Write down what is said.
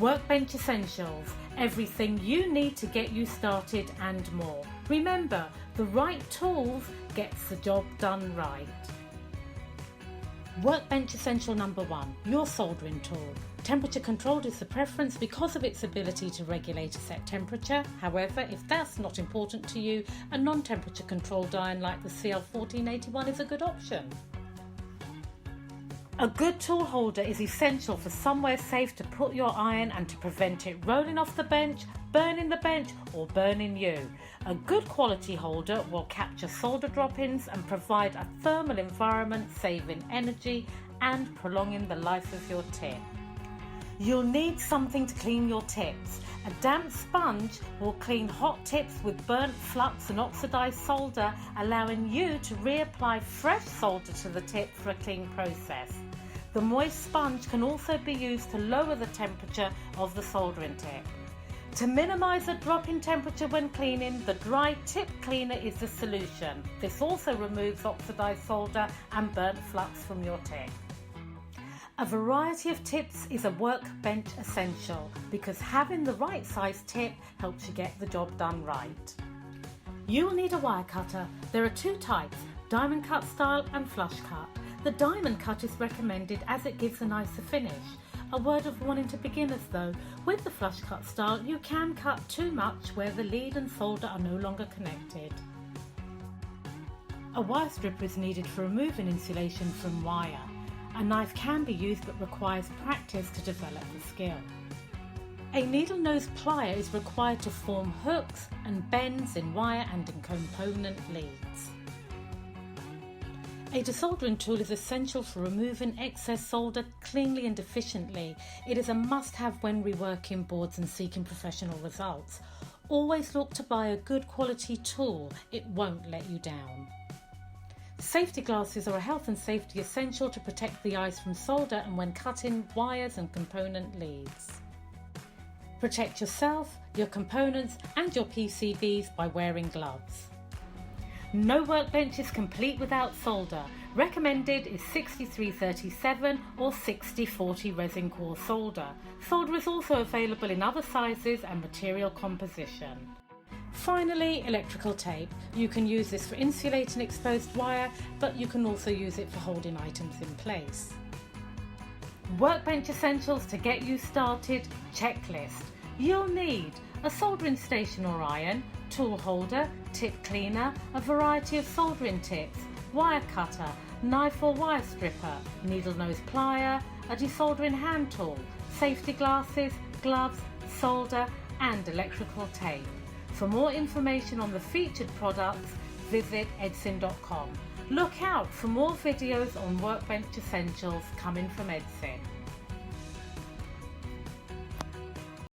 Workbench Essentials, everything you need to get you started and more. Remember, the right tools gets the job done right. Workbench Essential number 1, your soldering tool. Temperature controlled is the preference because of its ability to regulate a set temperature. However, if that's not important to you, a non-temperature controlled iron like the CL1481 is a good option. A good tool holder is essential for somewhere safe to put your iron and to prevent it rolling off the bench, burning the bench or burning you. A good quality holder will capture solder drop-ins and provide a thermal environment, saving energy and prolonging the life of your tip. You'll need something to clean your tips. A damp sponge will clean hot tips with burnt flux and oxidized solder, allowing you to reapply fresh solder to the tip for a clean process. The moist sponge can also be used to lower the temperature of the soldering tip. To minimise a drop in temperature when cleaning, the dry tip cleaner is the solution. This also removes oxidized solder and burnt flux from your tip. A variety of tips is a workbench essential because having the right size tip helps you get the job done right. You'll need a wire cutter. There are two types, diamond cut style and flush cut. The diamond cut is recommended as it gives a nicer finish. A word of warning to beginners though, with the flush cut style you can cut too much where the lead and solder are no longer connected. A wire stripper is needed for removing insulation from wire. A knife can be used but requires practice to develop the skill. A needle nose plier is required to form hooks and bends in wire and in component leads. A desoldering tool is essential for removing excess solder cleanly and efficiently. It is a must-have when reworking boards and seeking professional results. Always look to buy a good quality tool, it won't let you down. Safety glasses are a health and safety essential to protect the eyes from solder and when cutting wires and component leads. Protect yourself, your components and your PCBs by wearing gloves. No workbench is complete without solder. Recommended is 6337 or 6040 resin core solder. Solder is also available in other sizes and material composition. Finally, electrical tape. You can use this for insulating exposed wire, but you can also use it for holding items in place. Workbench essentials to get you started checklist. You'll need a soldering station or iron, tool holder, tip cleaner, a variety of soldering tips, wire cutter, knife or wire stripper, needle nose plier, a desoldering hand tool, safety glasses, gloves, solder and electrical tape. For more information on the featured products, visit edsyn.com. Look out for more videos on Workbench Essentials coming from Edsyn.